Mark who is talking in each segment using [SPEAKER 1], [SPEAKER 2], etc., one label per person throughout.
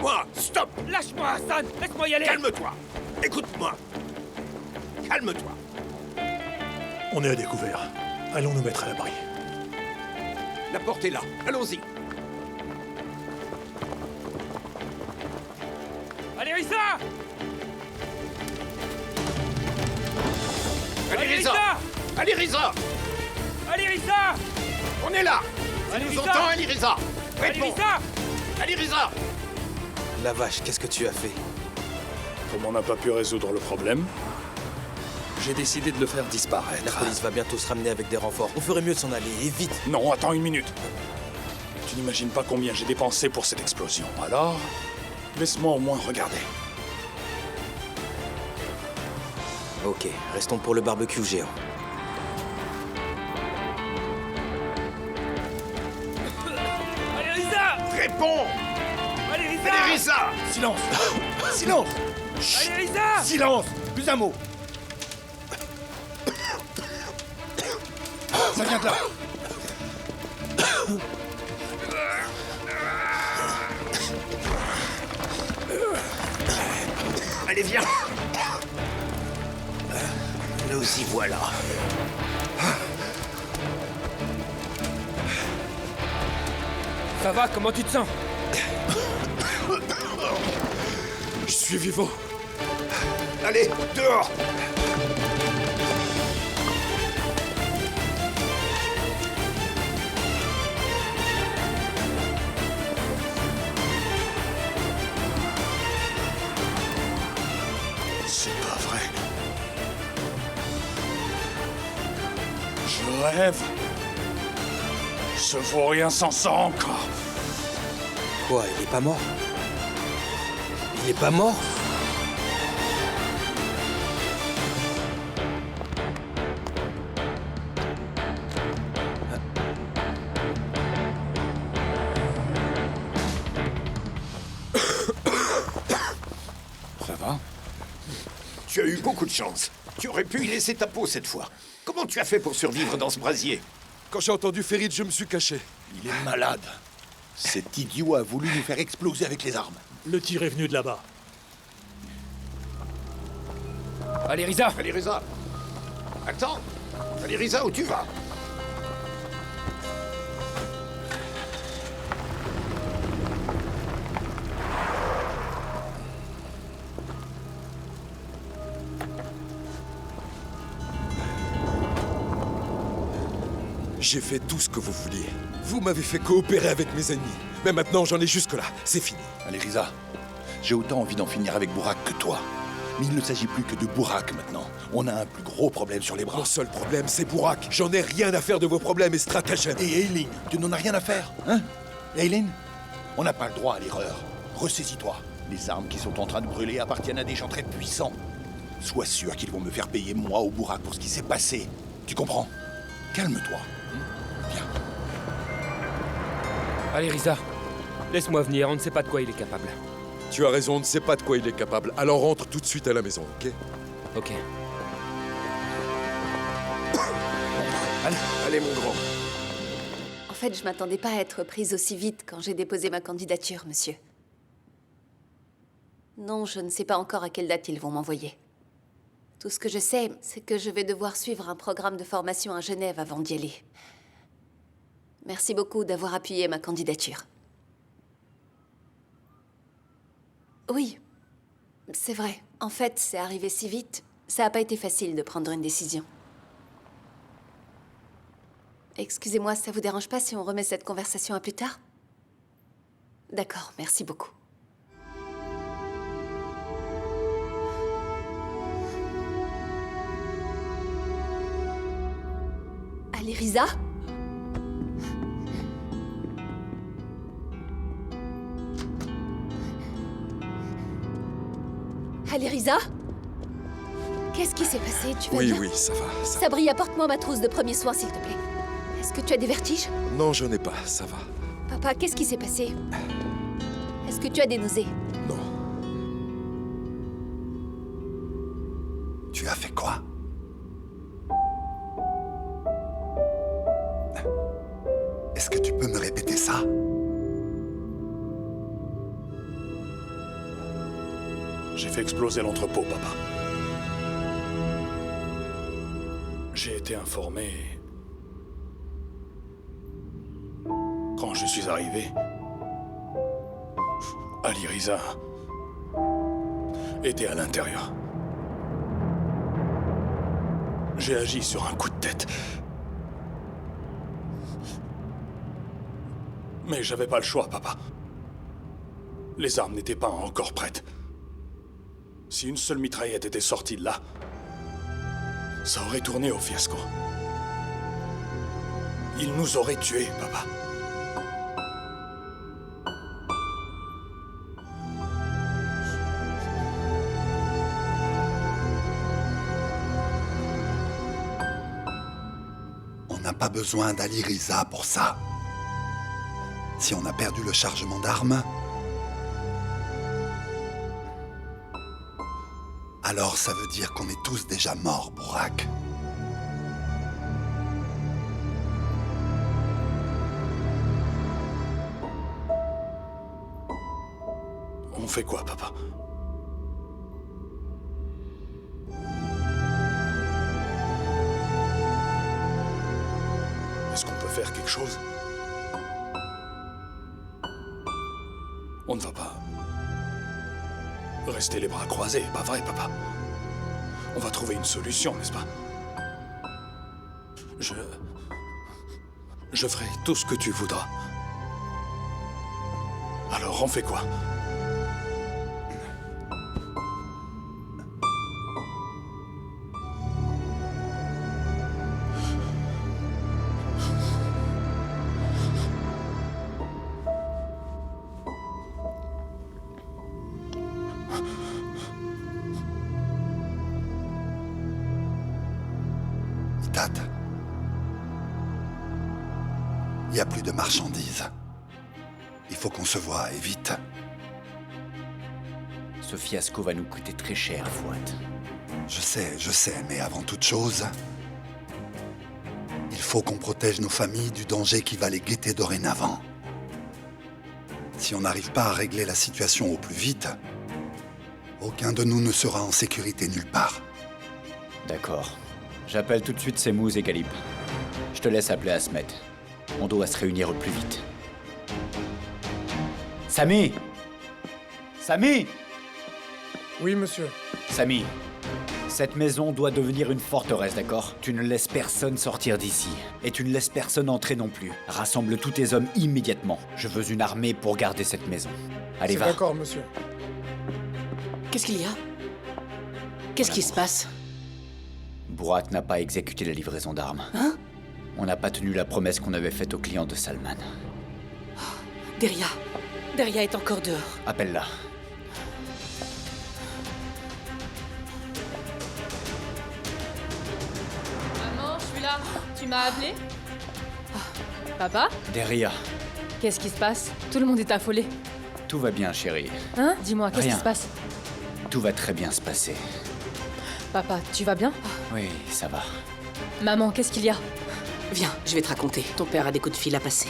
[SPEAKER 1] Lâche-moi! Stop!
[SPEAKER 2] Lâche-moi, Hassan! Laisse-moi y aller!
[SPEAKER 1] Calme-toi! Écoute-moi! Calme-toi!
[SPEAKER 3] On est à découvert. Allons nous mettre à l'abri.
[SPEAKER 1] La porte est là. Allons-y.
[SPEAKER 2] Allez, Risa!
[SPEAKER 1] Allez, Risa! Allez, Risa!
[SPEAKER 2] Allez, Risa!
[SPEAKER 1] On est là!
[SPEAKER 2] Allez,
[SPEAKER 1] Tu nous
[SPEAKER 2] Risa!
[SPEAKER 1] entends, Ali Risa?
[SPEAKER 2] Allez,
[SPEAKER 1] Réponds!
[SPEAKER 2] Risa!
[SPEAKER 1] Ali Risa!
[SPEAKER 4] La vache, qu'est-ce que tu as fait?
[SPEAKER 3] Comme on n'a pas pu résoudre le problème,
[SPEAKER 4] J'ai décidé de le faire disparaître. La police va bientôt se ramener avec des renforts. On ferait mieux de s'en aller, et vite.
[SPEAKER 3] non, attends une minute. Tu n'imagines pas combien j'ai dépensé pour cette explosion. Alors, laisse-moi au moins regarder.
[SPEAKER 4] Ok, restons pour le barbecue géant.
[SPEAKER 2] Allez, Risa!
[SPEAKER 1] Réponds!
[SPEAKER 2] Allez, Risa!
[SPEAKER 1] Allez, Risa!
[SPEAKER 5] Silence! Silence!
[SPEAKER 2] Allez, Risa!
[SPEAKER 5] Silence! Plus un mot! Ça vient de là!
[SPEAKER 1] Allez, viens! Nous y voilà.
[SPEAKER 2] Ça va, comment tu te sens?
[SPEAKER 3] Je suis vivant.
[SPEAKER 1] Allez, dehors!
[SPEAKER 3] C'est pas vrai. Je rêve. Ce vaurien s'en sort encore.
[SPEAKER 4] Quoi, il est pas mort? Il est pas mort?
[SPEAKER 3] Ça va?
[SPEAKER 1] Tu as eu beaucoup de chance. Tu aurais pu y laisser ta peau cette fois. Comment tu as fait pour survivre dans ce brasier?
[SPEAKER 6] Quand j'ai entendu Ferid, je me suis caché.
[SPEAKER 5] Il est malade. Cet idiot a voulu nous faire exploser avec les armes.
[SPEAKER 3] Le tir est venu de là-bas.
[SPEAKER 2] Allez, Risa!
[SPEAKER 1] Allez, Risa! Attends! Allez, Risa, où tu vas?
[SPEAKER 6] J'ai fait tout ce que vous vouliez. Vous m'avez fait coopérer avec mes ennemis. Mais maintenant, j'en ai jusque-là. C'est fini.
[SPEAKER 5] Allez, Risa. J'ai autant envie d'en finir avec Bourak que toi. Mais il ne s'agit plus que de Bourak maintenant. On a un plus gros problème sur les bras.
[SPEAKER 6] Mon seul problème, c'est Bourak. J'en ai rien à faire de vos problèmes et stratagèmes.
[SPEAKER 5] Et Eileen, tu n'en as rien à faire, hein? Eileen, on n'a pas le droit à l'erreur. Ressaisis-toi. Les armes qui sont en train de brûler appartiennent à des gens très puissants. Sois sûr qu'ils vont me faire payer moi au Bourak pour ce qui s'est passé. Tu comprends? Calme-toi. Viens.
[SPEAKER 2] Allez, Risa. Laisse-moi venir, on ne sait pas de quoi il est capable.
[SPEAKER 6] Tu as raison, on ne sait pas de quoi il est capable. Alors rentre tout de suite à la maison, ok?
[SPEAKER 2] Ok.
[SPEAKER 1] Allez, mon grand.
[SPEAKER 7] En fait, je m'attendais pas à être prise aussi vite quand j'ai déposé ma candidature, monsieur. Non, je ne sais pas encore à quelle date ils vont m'envoyer. Tout ce que je sais, c'est que je vais devoir suivre un programme de formation à Genève avant d'y aller. Merci beaucoup d'avoir appuyé ma candidature. Oui, c'est vrai. En fait, c'est arrivé si vite. Ça n'a pas été facile de prendre une décision. Excusez-moi, ça vous dérange pas si on remet cette conversation à plus tard? D'accord, merci beaucoup. Allez, Risa? Allez, Risa? Qu'est-ce qui s'est passé? Tu vas
[SPEAKER 6] Oui,
[SPEAKER 7] bien?
[SPEAKER 6] oui, ça va, ça va.
[SPEAKER 7] Sabri, apporte-moi ma trousse de premiers soins, s'il te plaît. Est-ce que tu as des vertiges?
[SPEAKER 6] Non, je n'ai pas, ça va.
[SPEAKER 7] Papa, qu'est-ce qui s'est passé? Est-ce que tu as des nausées?
[SPEAKER 6] Non.
[SPEAKER 5] Tu as fait quoi? Est-ce que tu peux me répéter ça?
[SPEAKER 3] J'ai fait exploser l'entrepôt, papa. J'ai été informé... Quand je suis arrivé... Ali Riza était à l'intérieur. J'ai agi sur un coup de tête. Mais j'avais pas le choix, papa. Les armes n'étaient pas encore prêtes. Si une seule mitraillette était sortie de là, ça aurait tourné au fiasco. Ils nous auraient tués, papa.
[SPEAKER 8] On n'a pas besoin d'Ali Riza pour ça. Si on a perdu le chargement d'armes, alors ça veut dire qu'on est tous déjà morts, Burak.
[SPEAKER 3] On fait quoi, papa? Est-ce qu'on peut faire quelque chose? On ne va pas rester les bras croisés, pas vrai, papa? On va trouver une solution, n'est-ce pas? Je ferai tout ce que tu voudras. Alors, on fait quoi?
[SPEAKER 8] Il n'y a plus de marchandises. Il faut qu'on se voie, et vite.
[SPEAKER 9] Ce fiasco va nous coûter très cher, Fouad.
[SPEAKER 8] Je sais, mais avant toute chose, il faut qu'on protège nos familles du danger qui va les guetter dorénavant. Si on n'arrive pas à régler la situation au plus vite, aucun de nous ne sera en sécurité nulle part.
[SPEAKER 9] D'accord. J'appelle tout de suite Semouz et Galib. Je te laisse appeler Asmet. On doit se réunir au plus vite. Sami! Sami!
[SPEAKER 10] Oui, monsieur.
[SPEAKER 9] Sami, cette maison doit devenir une forteresse, d'accord? Tu ne laisses personne sortir d'ici. Et tu ne laisses personne entrer non plus. Rassemble tous tes hommes immédiatement. Je veux une armée pour garder cette maison. Allez, va.
[SPEAKER 10] D'accord, monsieur.
[SPEAKER 11] Qu'est-ce qu'il y a? Qu'est-ce qui se passe?
[SPEAKER 9] Burak n'a pas exécuté la livraison d'armes.
[SPEAKER 11] Hein?
[SPEAKER 9] On n'a pas tenu la promesse qu'on avait faite aux clients de Salman.
[SPEAKER 11] Deria. Deria est encore dehors.
[SPEAKER 9] Appelle-la.
[SPEAKER 12] Maman, je suis là. Tu m'as appelé? Papa?
[SPEAKER 9] Deria.
[SPEAKER 12] Qu'est-ce qui se passe? Tout le monde est affolé.
[SPEAKER 9] Tout va bien, chérie.
[SPEAKER 12] Hein? Dis-moi, qu'est-ce qui
[SPEAKER 9] Rien.
[SPEAKER 12] se passe?
[SPEAKER 9] Tout va très bien se passer.
[SPEAKER 12] Papa, tu vas bien?
[SPEAKER 9] Oui, ça va.
[SPEAKER 12] Maman, qu'est-ce qu'il y a?
[SPEAKER 11] Viens, je vais te raconter. Ton père a des coups de fil à passer.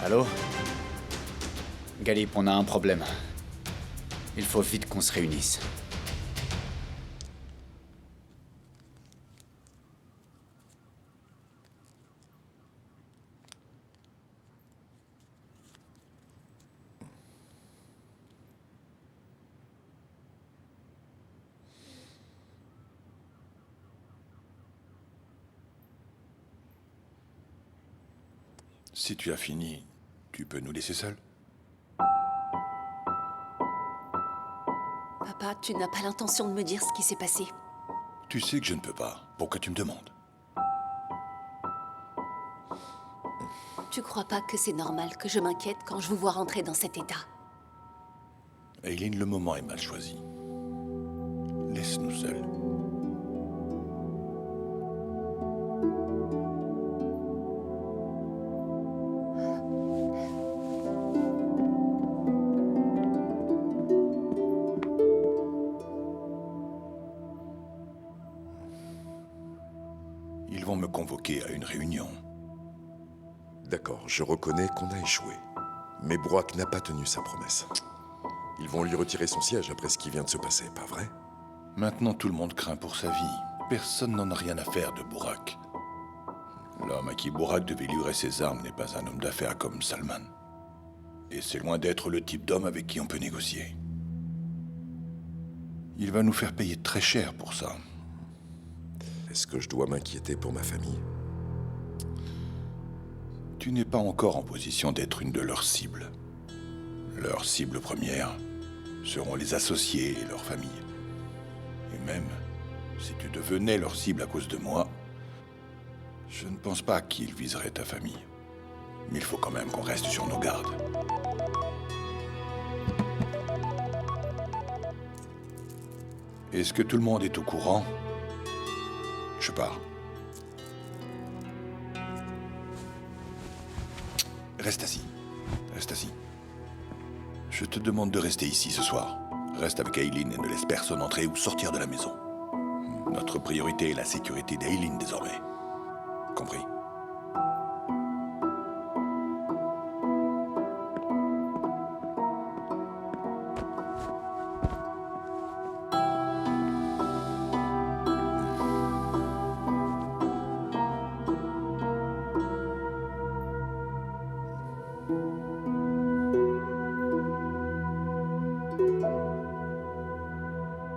[SPEAKER 9] Allô? Galip, on a un problème. Il faut vite qu'on se réunisse.
[SPEAKER 5] Si tu as fini, tu peux nous laisser seuls?
[SPEAKER 7] Papa, tu n'as pas l'intention de me dire ce qui s'est passé.
[SPEAKER 5] Tu sais que je ne peux pas. Pourquoi tu me demandes?
[SPEAKER 7] Tu crois pas que c'est normal que je m'inquiète quand je vous vois rentrer dans cet état?
[SPEAKER 5] Aileen, le moment est mal choisi. Laisse-nous seuls. Ils vont me convoquer à une réunion.
[SPEAKER 6] D'accord, je reconnais qu'on a échoué.
[SPEAKER 13] Mais Bourak n'a pas tenu sa promesse. Ils vont lui retirer son siège après ce qui vient de se passer, pas vrai?
[SPEAKER 5] Maintenant, tout le monde craint pour sa vie. Personne n'en a rien à faire de Bourak. L'homme à qui Bourak devait livrer ses armes n'est pas un homme d'affaires comme Salman. Et c'est loin d'être le type d'homme avec qui on peut négocier. Il va nous faire payer très cher pour ça.
[SPEAKER 13] Est-ce que je dois m'inquiéter pour ma famille?
[SPEAKER 5] Tu n'es pas encore en position d'être une de leurs cibles. Leur cible première seront les associés et leurs familles. Et même si tu devenais leur cible à cause de moi, je ne pense pas qu'ils viseraient ta famille. Mais il faut quand même qu'on reste sur nos gardes. Est-ce que tout le monde est au courant? Je pars. Reste assis. Reste assis. Je te demande de rester ici ce soir. Reste avec Aileen et ne laisse personne entrer ou sortir de la maison. Notre priorité est la sécurité d'Aileen désormais. Compris?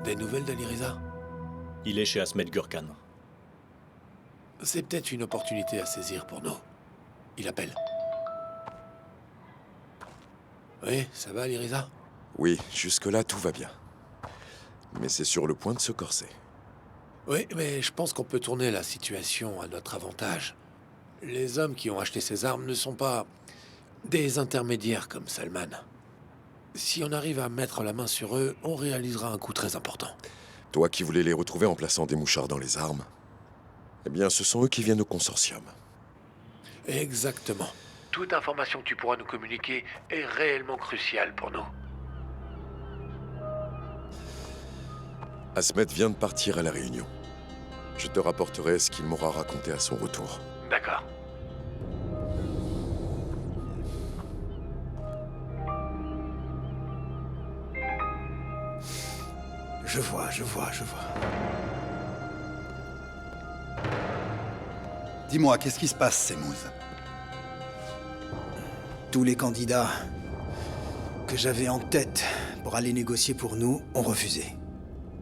[SPEAKER 14] Des nouvelles d'Ali Reza?
[SPEAKER 15] Il est chez Asmet Gurkhan.
[SPEAKER 14] C'est peut-être une opportunité à saisir pour nous. Il appelle. Oui, ça va, Ali Reza?
[SPEAKER 13] Oui, jusque-là, tout va bien. Mais c'est sur le point de se corser.
[SPEAKER 14] Oui, mais je pense qu'on peut tourner la situation à notre avantage. Les hommes qui ont acheté ces armes ne sont pas des intermédiaires comme Salman. Si on arrive à mettre la main sur eux, on réalisera un coup très important.
[SPEAKER 13] Toi qui voulais les retrouver en plaçant des mouchards dans les armes, eh bien, ce sont eux qui viennent au consortium.
[SPEAKER 14] Exactement. Toute information que tu pourras nous communiquer est réellement cruciale pour nous.
[SPEAKER 13] Asmet vient de partir à la Réunion. Je te rapporterai ce qu'il m'aura raconté à son retour.
[SPEAKER 14] D'accord. Je vois.
[SPEAKER 8] Dis-moi, qu'est-ce qui se passe, Semouz?
[SPEAKER 16] Tous les candidats que j'avais en tête pour aller négocier pour nous ont refusé.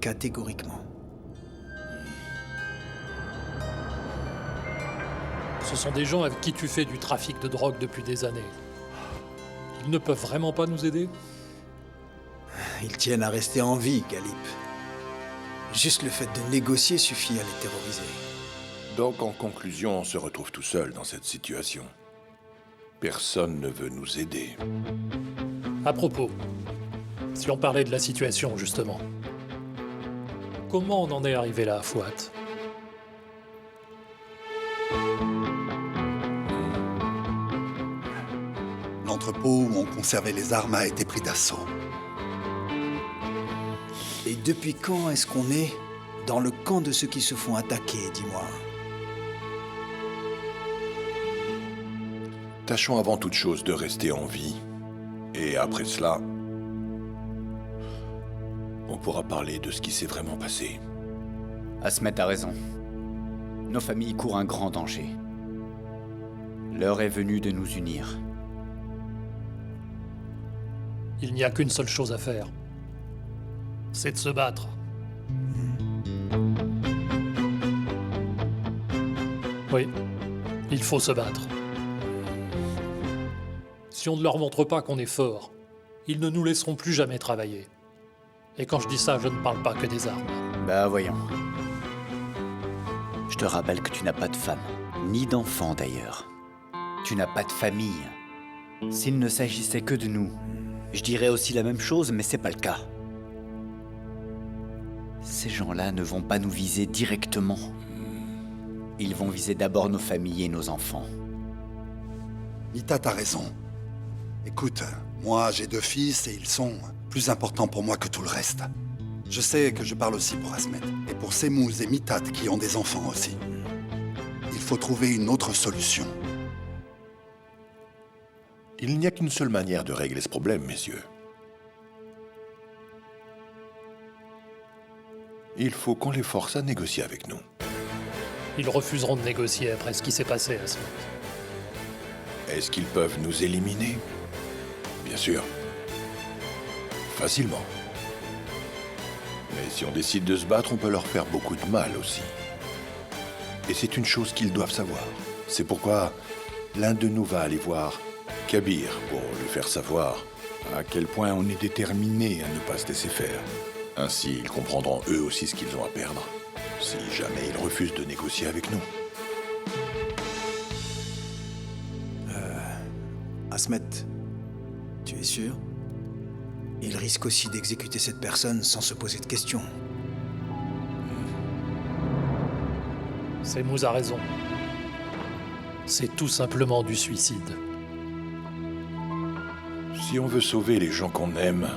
[SPEAKER 16] Catégoriquement.
[SPEAKER 17] Ce sont des gens avec qui tu fais du trafic de drogue depuis des années. Ils ne peuvent vraiment pas nous aider?
[SPEAKER 16] Ils tiennent à rester en vie, Galip. Juste le fait de négocier suffit à les terroriser.
[SPEAKER 5] Donc, en conclusion, on se retrouve tout seul dans cette situation. Personne ne veut nous aider.
[SPEAKER 17] À propos, si on parlait de la situation, justement. Comment on en est arrivé là, Fouad?
[SPEAKER 8] L'entrepôt où on conservait les armes a été pris d'assaut.
[SPEAKER 16] Et depuis quand est-ce qu'on est dans le camp de ceux qui se font attaquer, dis-moi?
[SPEAKER 5] Tâchons avant toute chose de rester en vie. Et après cela, on pourra parler de ce qui s'est vraiment passé.
[SPEAKER 9] Asmet a raison. Nos familles courent un grand danger. L'heure est venue de nous unir.
[SPEAKER 17] Il n'y a qu'une seule chose à faire. C'est de se battre. Oui, il faut se battre. Si on ne leur montre pas qu'on est fort, ils ne nous laisseront plus jamais travailler. Et quand je dis ça, je ne parle pas que des armes.
[SPEAKER 9] Bah voyons. Je te rappelle que tu n'as pas de femme, ni d'enfant d'ailleurs. Tu n'as pas de famille. S'il ne s'agissait que de nous, je dirais aussi la même chose, mais c'est pas le cas. Ces gens-là ne vont pas nous viser directement. Ils vont viser d'abord nos familles et nos enfants.
[SPEAKER 8] Mita, t'as raison. Écoute, moi j'ai 2 fils et ils sont plus importants pour moi que tout le reste. Je sais que je parle aussi pour Asmet, et pour Semouz et Mitat qui ont des enfants aussi. Il faut trouver une autre solution.
[SPEAKER 5] Il n'y a qu'une seule manière de régler ce problème, messieurs. Il faut qu'on les force à négocier avec nous.
[SPEAKER 17] Ils refuseront de négocier après ce qui s'est passé à ce moment.
[SPEAKER 5] Est-ce qu'ils peuvent nous éliminer? Bien sûr. Facilement. Mais si on décide de se battre, on peut leur faire beaucoup de mal aussi. Et c'est une chose qu'ils doivent savoir. C'est pourquoi l'un de nous va aller voir Kabir pour lui faire savoir à quel point on est déterminé à ne pas se laisser faire. Ainsi, ils comprendront eux aussi ce qu'ils ont à perdre, si jamais ils refusent de négocier avec nous.
[SPEAKER 16] Asmet, tu es sûr? Il risque aussi d'exécuter cette personne sans se poser de questions.
[SPEAKER 17] Semouz a raison. C'est tout simplement du suicide.
[SPEAKER 5] Si on veut sauver les gens qu'on aime,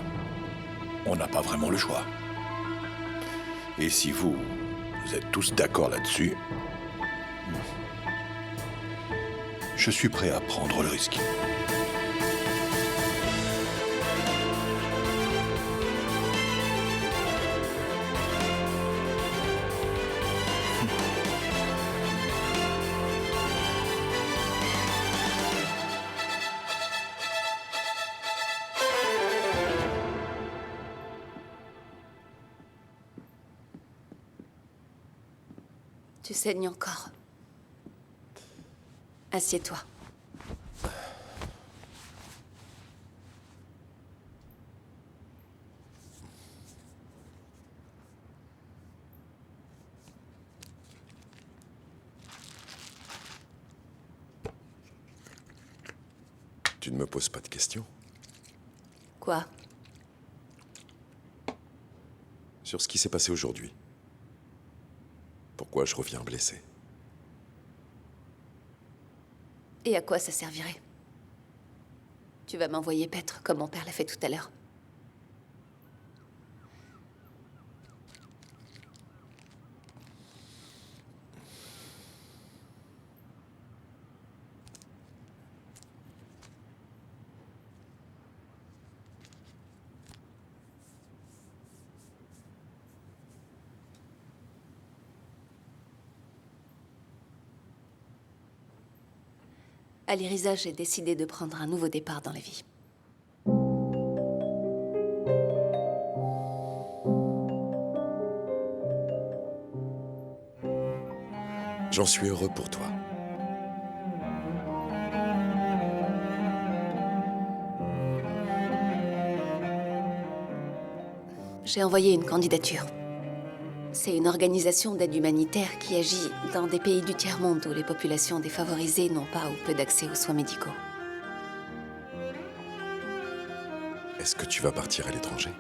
[SPEAKER 5] on n'a pas vraiment le choix. Et si vous êtes tous d'accord là-dessus, je suis prêt à prendre le risque.
[SPEAKER 7] Tu saignes encore. Assieds-toi.
[SPEAKER 13] Tu ne me poses pas de questions?
[SPEAKER 7] Quoi?
[SPEAKER 13] Sur ce qui s'est passé aujourd'hui. Pourquoi je reviens blessé?
[SPEAKER 7] Et à quoi ça servirait? Tu vas m'envoyer paître comme mon père l'a fait tout à l'heure. À l'Irisa, j'ai décidé de prendre un nouveau départ dans la vie.
[SPEAKER 13] J'en suis heureux pour toi.
[SPEAKER 7] J'ai envoyé une candidature. C'est une organisation d'aide humanitaire qui agit dans des pays du tiers-monde où les populations défavorisées n'ont pas ou peu d'accès aux soins médicaux.
[SPEAKER 13] Est-ce que tu vas partir à l'étranger?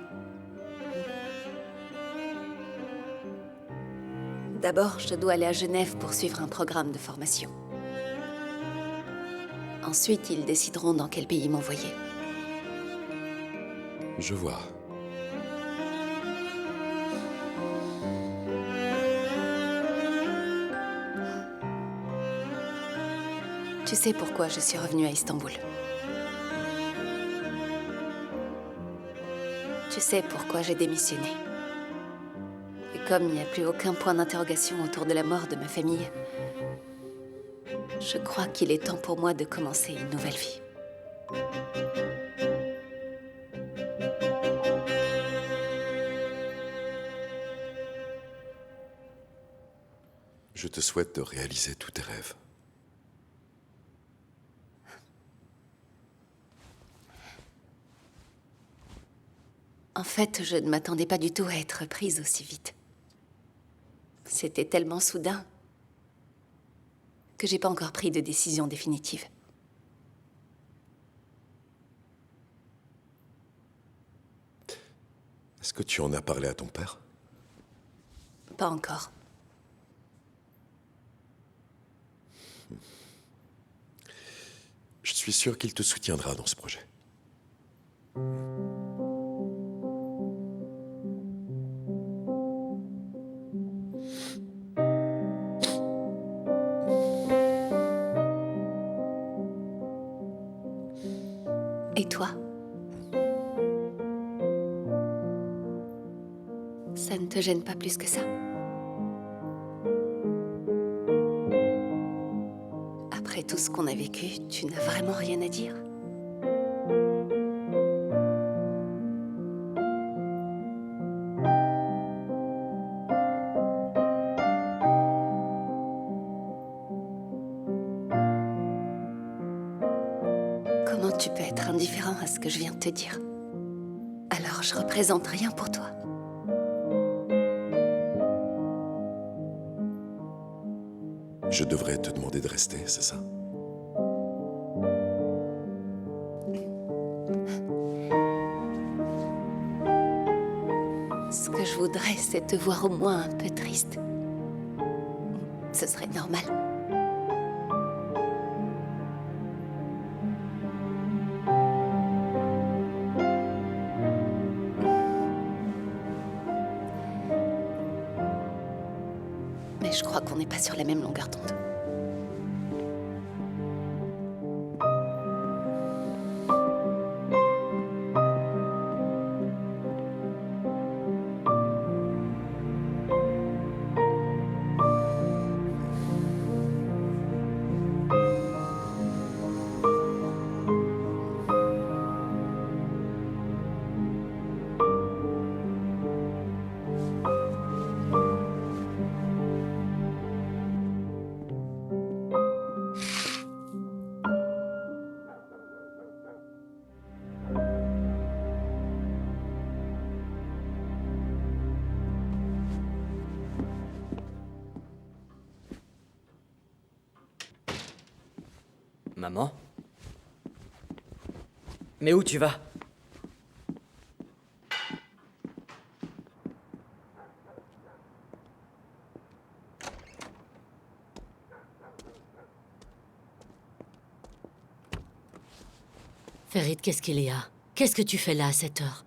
[SPEAKER 7] D'abord, je dois aller à Genève pour suivre un programme de formation. Ensuite, ils décideront dans quel pays m'envoyer.
[SPEAKER 13] Je vois.
[SPEAKER 7] Tu sais pourquoi je suis revenue à Istanbul. Tu sais pourquoi j'ai démissionné. Et comme il n'y a plus aucun point d'interrogation autour de la mort de ma famille, je crois qu'il est temps pour moi de commencer une nouvelle vie.
[SPEAKER 13] Je te souhaite de réaliser tous tes rêves.
[SPEAKER 7] En fait, je ne m'attendais pas du tout à être prise aussi vite. C'était tellement soudain que j'ai pas encore pris de décision définitive.
[SPEAKER 13] Est-ce que tu en as parlé à ton père?
[SPEAKER 7] Pas encore.
[SPEAKER 13] Je suis sûr qu'il te soutiendra dans ce projet.
[SPEAKER 7] Et toi? Ça ne te gêne pas plus que ça? Après tout ce qu'on a vécu, tu n'as vraiment rien à dire? Comment tu peux être indifférent à ce que je viens de te dire? Alors je représente rien pour toi.
[SPEAKER 13] Je devrais te demander de rester, c'est ça?
[SPEAKER 7] Ce que je voudrais, c'est te voir au moins un peu triste. Ce serait normal. Mais je crois qu'on n'est pas sur la même longueur d'onde.
[SPEAKER 18] Maman? Mais où tu vas?
[SPEAKER 11] Ferid, qu'est-ce qu'il y a? Qu'est-ce que tu fais là à cette heure?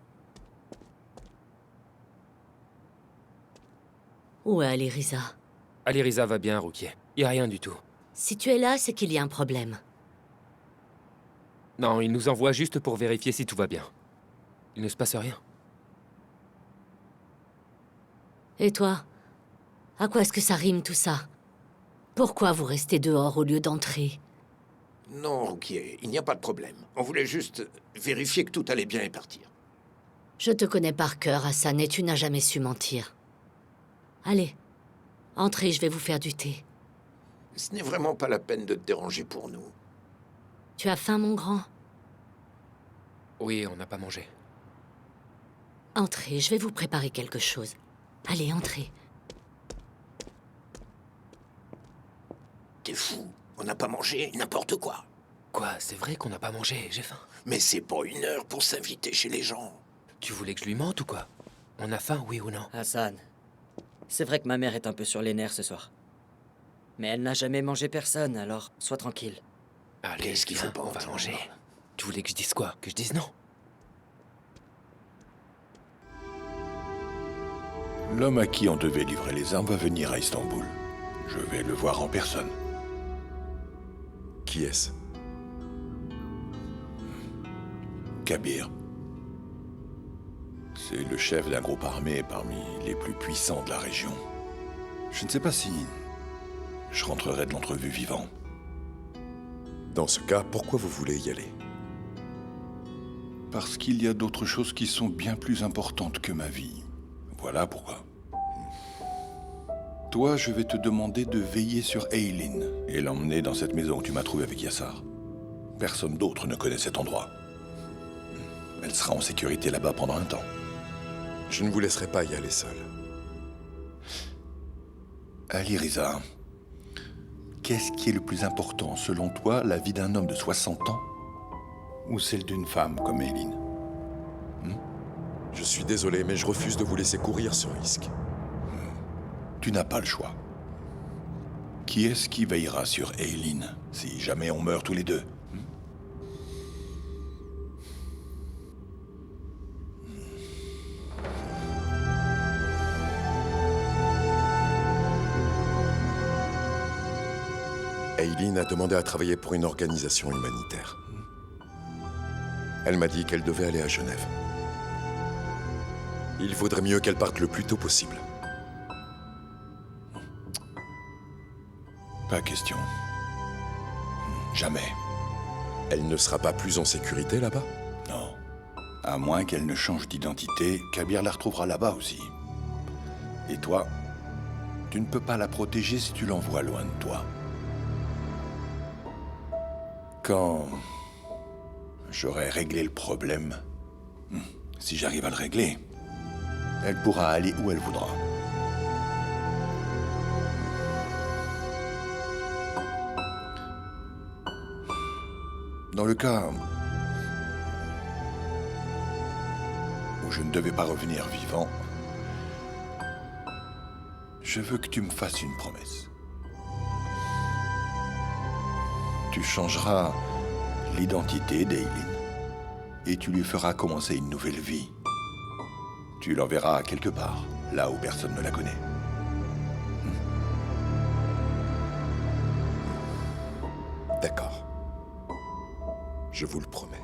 [SPEAKER 11] Où est Aliriza?
[SPEAKER 2] Aliriza va bien, Ruki. Y a rien du tout.
[SPEAKER 11] Si tu es là, c'est qu'il y a un problème.
[SPEAKER 2] Non, il nous envoie juste pour vérifier si tout va bien. Il ne se passe rien.
[SPEAKER 11] Et toi? À quoi est-ce que ça rime tout ça? Pourquoi vous restez dehors au lieu d'entrer?
[SPEAKER 1] Non, Ruki, il n'y a pas de problème. On voulait juste vérifier que tout allait bien et partir.
[SPEAKER 11] Je te connais par cœur, Hassan, et tu n'as jamais su mentir. Allez, entrez, je vais vous faire du thé.
[SPEAKER 1] Ce n'est vraiment pas la peine de te déranger pour nous.
[SPEAKER 11] Tu as faim, mon grand?
[SPEAKER 2] Oui, on n'a pas mangé.
[SPEAKER 11] Entrez, je vais vous préparer quelque chose. Allez, entrez.
[SPEAKER 1] T'es fou? On n'a pas mangé n'importe quoi.
[SPEAKER 2] Quoi? C'est vrai qu'on n'a pas mangé, j'ai faim.
[SPEAKER 1] Mais c'est pas une heure pour s'inviter chez les gens.
[SPEAKER 2] Tu voulais que je lui mente ou quoi? On a faim, oui ou non?
[SPEAKER 18] Hassan, c'est vrai que ma mère est un peu sur les nerfs ce soir. Mais elle n'a jamais mangé personne, alors sois tranquille.
[SPEAKER 2] Allez,
[SPEAKER 1] Qu'est-ce qu'il faut pas
[SPEAKER 2] on va
[SPEAKER 1] entendre?
[SPEAKER 2] manger. Tu voulais que je dise quoi? Que je dise non?
[SPEAKER 5] L'homme à qui on devait livrer les armes va venir à Istanbul. Je vais le voir en personne.
[SPEAKER 13] Qui est-ce?
[SPEAKER 5] Kabir. C'est le chef d'un groupe armé parmi les plus puissants de la région. Je ne sais pas si je rentrerai de l'entrevue vivant.
[SPEAKER 13] Dans ce cas, pourquoi vous voulez y aller?
[SPEAKER 5] Parce qu'il y a d'autres choses qui sont bien plus importantes que ma vie. Voilà pourquoi. Toi, je vais te demander de veiller sur Eileen et l'emmener dans cette maison que tu m'as trouvée avec Yassar. Personne d'autre ne connaît cet endroit. Elle sera en sécurité là-bas pendant un temps.
[SPEAKER 13] Je ne vous laisserai pas y aller seul.
[SPEAKER 5] Aliriza, qu'est-ce qui est le plus important selon toi, la vie d'un homme de 60 ans ou celle d'une femme comme Eileen?
[SPEAKER 13] Je suis désolé, mais je refuse de vous laisser courir ce risque.
[SPEAKER 5] Tu n'as pas le choix. Qui est-ce qui veillera sur Eileen si jamais on meurt tous les deux?
[SPEAKER 13] Eileen a demandé à travailler pour une organisation humanitaire. Elle m'a dit qu'elle devait aller à Genève. Il vaudrait mieux qu'elle parte le plus tôt possible.
[SPEAKER 5] Pas question. Jamais.
[SPEAKER 13] Elle ne sera pas plus en sécurité là-bas?
[SPEAKER 5] Non. À moins qu'elle ne change d'identité, Kabir la retrouvera là-bas aussi. Et toi, tu ne peux pas la protéger si tu l'envoies loin de toi. Quand j'aurai réglé le problème, si j'arrive à le régler, elle pourra aller où elle voudra. Dans le cas où je ne devais pas revenir vivant, je veux que tu me fasses une promesse. Tu changeras l'identité d'Eileen et tu lui feras commencer une nouvelle vie. Tu l'enverras quelque part, là où personne ne la connaît.
[SPEAKER 13] D'accord. Je vous le promets.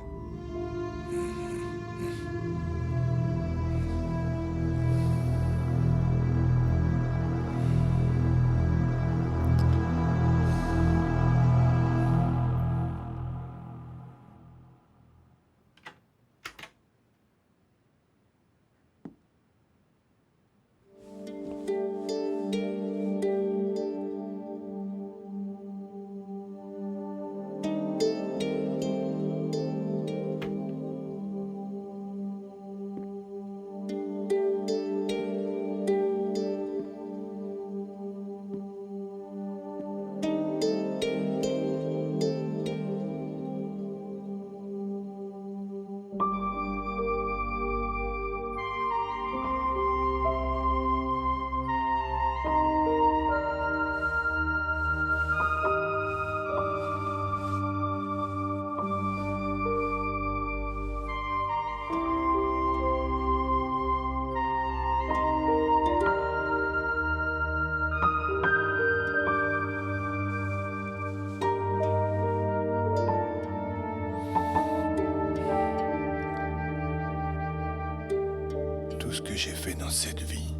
[SPEAKER 5] Tout ce que j'ai fait dans cette vie,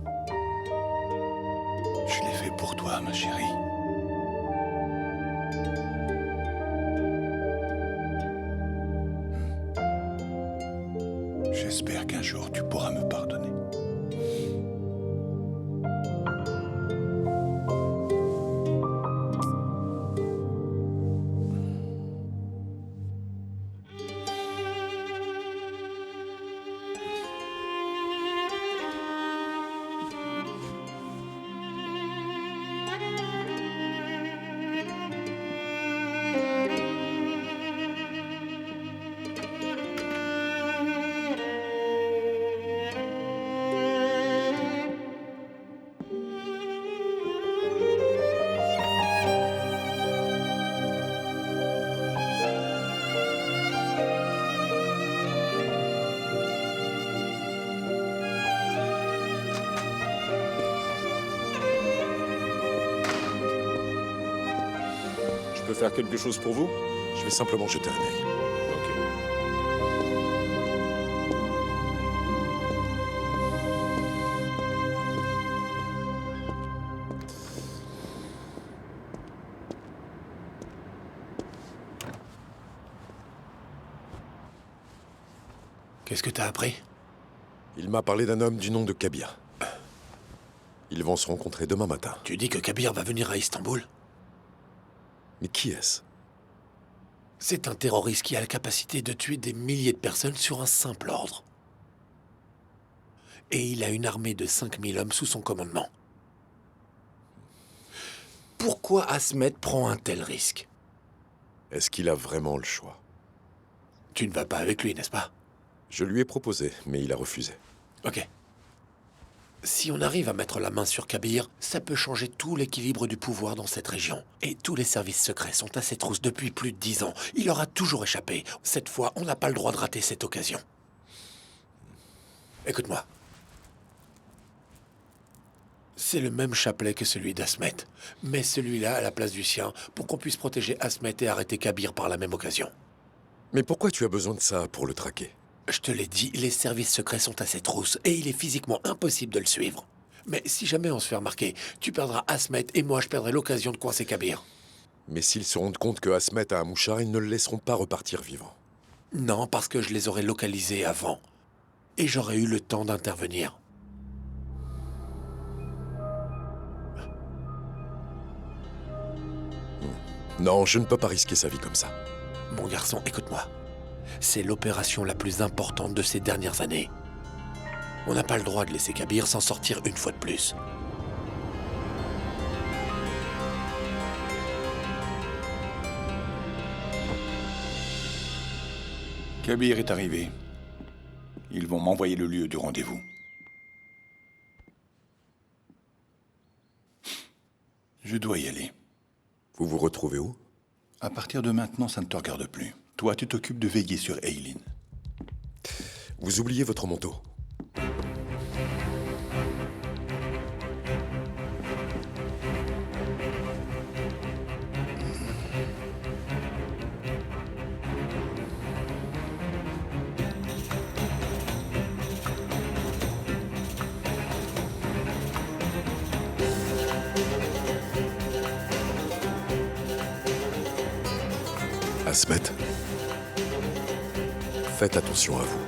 [SPEAKER 5] je l'ai fait pour toi, ma chérie. J'espère qu'un jour tu pourras me pardonner.
[SPEAKER 13] Je peux faire quelque chose pour vous? Je vais simplement jeter un œil.
[SPEAKER 14] Qu'est-ce que t'as appris?
[SPEAKER 13] Il m'a parlé d'un homme du nom de Kabir. Ils vont se rencontrer demain matin.
[SPEAKER 14] Tu dis que Kabir va venir à Istanbul?
[SPEAKER 13] Mais qui est-ce?
[SPEAKER 14] C'est un terroriste qui a la capacité de tuer des milliers de personnes sur un simple ordre. Et il a une armée de 5000 hommes sous son commandement. Pourquoi Asmet prend un tel risque?
[SPEAKER 13] Est-ce qu'il a vraiment le choix?
[SPEAKER 14] Tu ne vas pas avec lui, n'est-ce pas?
[SPEAKER 13] Je lui ai proposé, mais il a refusé.
[SPEAKER 14] Ok. Si on arrive à mettre la main sur Kabir, ça peut changer tout l'équilibre du pouvoir dans cette région. Et tous les services secrets sont à ses trousses depuis plus de 10 ans. Il aura toujours échappé. Cette fois, on n'a pas le droit de rater cette occasion. Écoute-moi. C'est le même chapelet que celui d'Asmet. Mais celui-là à la place du sien, pour qu'on puisse protéger Asmet et arrêter Kabir par la même occasion.
[SPEAKER 13] Mais pourquoi tu as besoin de ça pour le traquer?
[SPEAKER 14] Je te l'ai dit, les services secrets sont à ses trousses et il est physiquement impossible de le suivre. Mais si jamais on se fait remarquer, tu perdras Asmet et moi je perdrai l'occasion de coincer Kabir.
[SPEAKER 13] Mais s'ils se rendent compte que Asmet a un mouchard, ils ne le laisseront pas repartir vivant.
[SPEAKER 14] Non, parce que je les aurais localisés avant. Et j'aurais eu le temps d'intervenir.
[SPEAKER 13] Non, je ne peux pas risquer sa vie comme ça.
[SPEAKER 14] Mon garçon, écoute-moi. C'est l'opération la plus importante de ces dernières années. On n'a pas le droit de laisser Kabir s'en sortir une fois de plus.
[SPEAKER 5] Kabir est arrivé. Ils vont m'envoyer le lieu du rendez-vous. Je dois y aller.
[SPEAKER 13] Vous vous retrouvez où?
[SPEAKER 5] À partir de maintenant, ça ne te regarde plus. Toi, tu t'occupes de veiller sur Eileen.
[SPEAKER 13] Vous oubliez votre manteau. Asmet, faites attention à vous.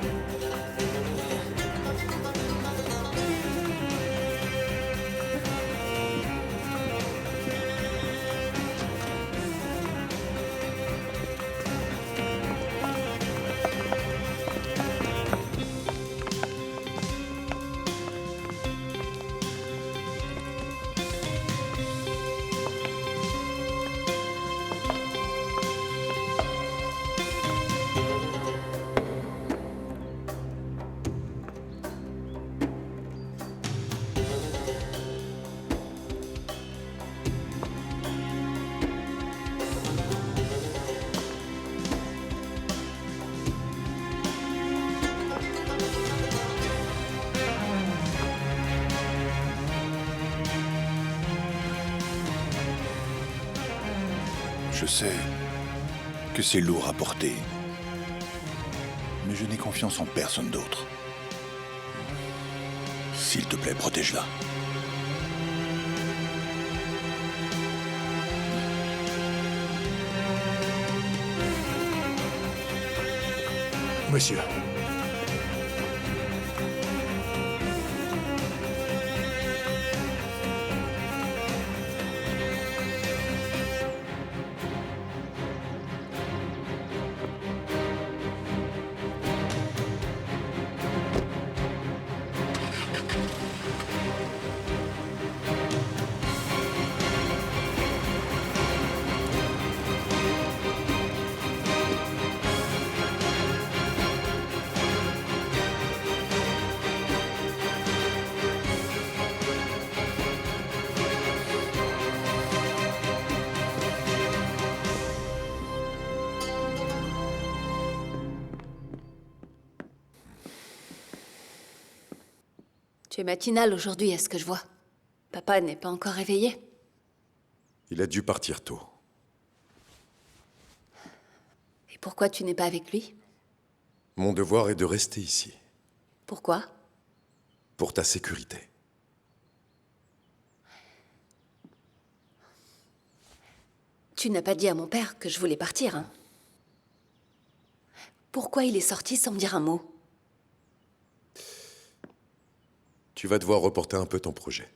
[SPEAKER 5] Je sais que c'est lourd à porter, mais je n'ai confiance en personne d'autre. S'il te plaît, protège-la.
[SPEAKER 10] Monsieur.
[SPEAKER 7] Tu es matinale aujourd'hui, est-ce que je vois? Papa n'est pas encore réveillé?
[SPEAKER 13] Il a dû partir tôt.
[SPEAKER 7] Et pourquoi tu n'es pas avec lui?
[SPEAKER 13] Mon devoir est de rester ici.
[SPEAKER 7] Pourquoi?
[SPEAKER 13] Pour ta sécurité.
[SPEAKER 7] Tu n'as pas dit à mon père que je voulais partir, hein? Pourquoi il est sorti sans me dire un mot?
[SPEAKER 13] Tu vas devoir reporter un peu ton projet.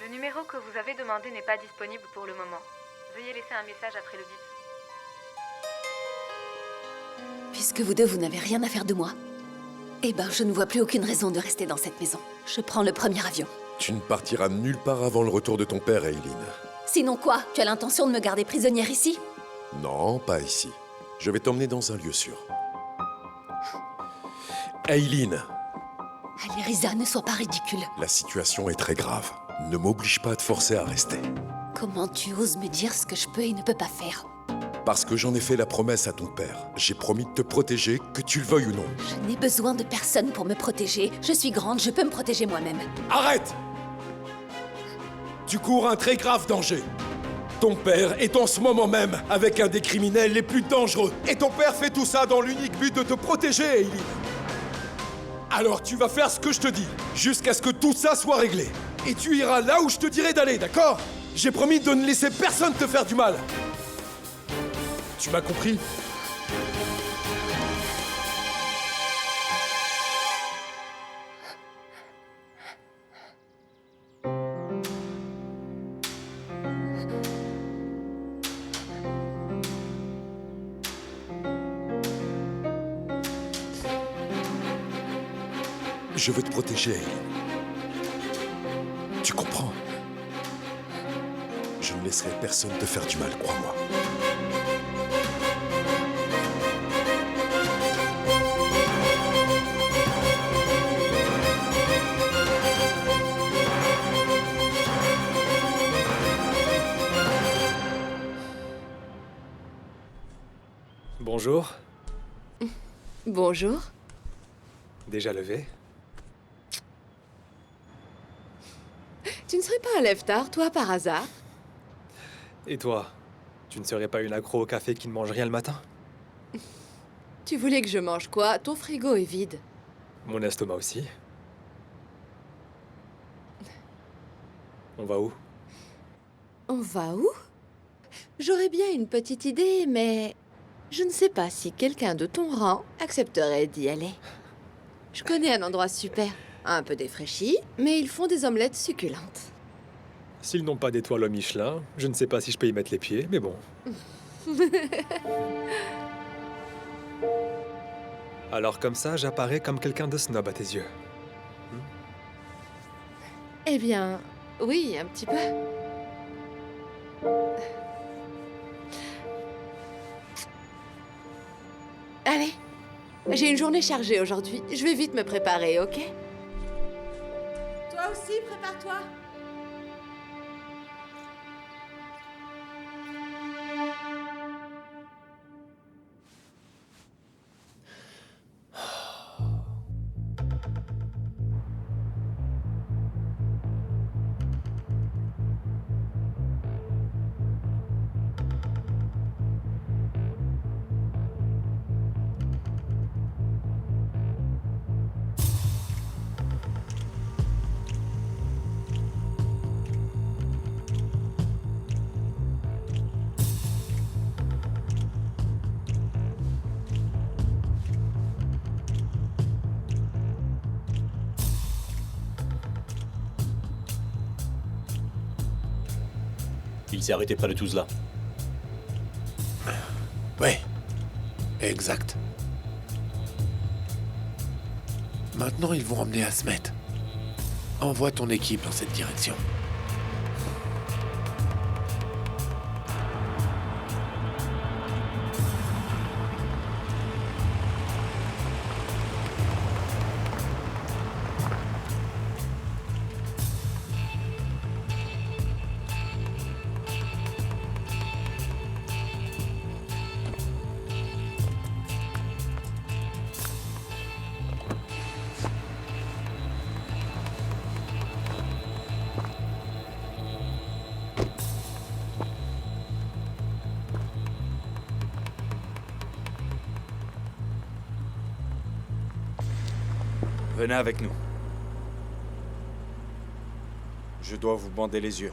[SPEAKER 19] Le numéro que vous avez demandé n'est pas disponible pour le moment. Veuillez laisser un message après le bip.
[SPEAKER 7] Puisque vous deux, vous n'avez rien à faire de moi, eh ben, je ne vois plus aucune raison de rester dans cette maison. Je prends le premier avion.
[SPEAKER 13] Tu ne partiras nulle part avant le retour de ton père, Eileen.
[SPEAKER 7] Sinon quoi? Tu as l'intention de me garder prisonnière ici?
[SPEAKER 13] Non, pas ici. Je vais t'emmener dans un lieu sûr. Eileen!
[SPEAKER 7] Allez, Riza, ne sois pas ridicule.
[SPEAKER 13] La situation est très grave. Ne m'oblige pas à te forcer à rester.
[SPEAKER 7] Comment tu oses me dire ce que je peux et ne peux pas faire?
[SPEAKER 13] Parce que j'en ai fait la promesse à ton père. J'ai promis de te protéger, que tu le veuilles ou non.
[SPEAKER 7] Je n'ai besoin de personne pour me protéger. Je suis grande, je peux me protéger moi-même.
[SPEAKER 6] Arrête! Tu cours un très grave danger. Ton père est en ce moment même avec un des criminels les plus dangereux. Et ton père fait tout ça dans l'unique but de te protéger, Eileen. Alors tu vas faire ce que je te dis, jusqu'à ce que tout ça soit réglé. Et tu iras là où je te dirai d'aller, d'accord? J'ai promis de ne laisser personne te faire du mal. Tu m'as compris?
[SPEAKER 13] Je veux te protéger, Eileen. Tu comprends? Je ne laisserai personne te faire du mal, crois-moi.
[SPEAKER 20] Bonjour.
[SPEAKER 21] Bonjour.
[SPEAKER 20] Déjà levé?
[SPEAKER 21] Tu ne serais pas un lève-tard, toi, par hasard?
[SPEAKER 20] Et toi? Tu ne serais pas une accro au café qui ne mange rien le matin?
[SPEAKER 21] Tu voulais que je mange quoi? Ton frigo est vide.
[SPEAKER 20] Mon estomac aussi. On va où?
[SPEAKER 21] On va où? J'aurais bien une petite idée, mais je ne sais pas si quelqu'un de ton rang accepterait d'y aller. Je connais un endroit super, un peu défraîchi, mais ils font des omelettes succulentes.
[SPEAKER 20] S'ils n'ont pas d'étoile au Michelin, je ne sais pas si je peux y mettre les pieds, mais bon. Alors comme ça, j'apparais comme quelqu'un de snob à tes yeux.
[SPEAKER 21] Eh bien, oui, un petit peu. Allez, j'ai une journée chargée aujourd'hui. Je vais vite me préparer, ok? Toi aussi, prépare-toi.
[SPEAKER 15] Il s'est arrêté près de Tuzla.
[SPEAKER 14] Ouais, exact. Maintenant, ils vont emmener Asmet. Envoie ton équipe dans cette direction.
[SPEAKER 22] Venez avec nous. Je dois vous bander les yeux.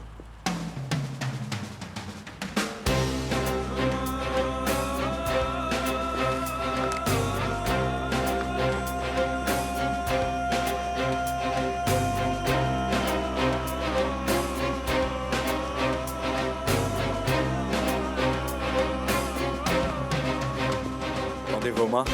[SPEAKER 22] Tendez vos mains.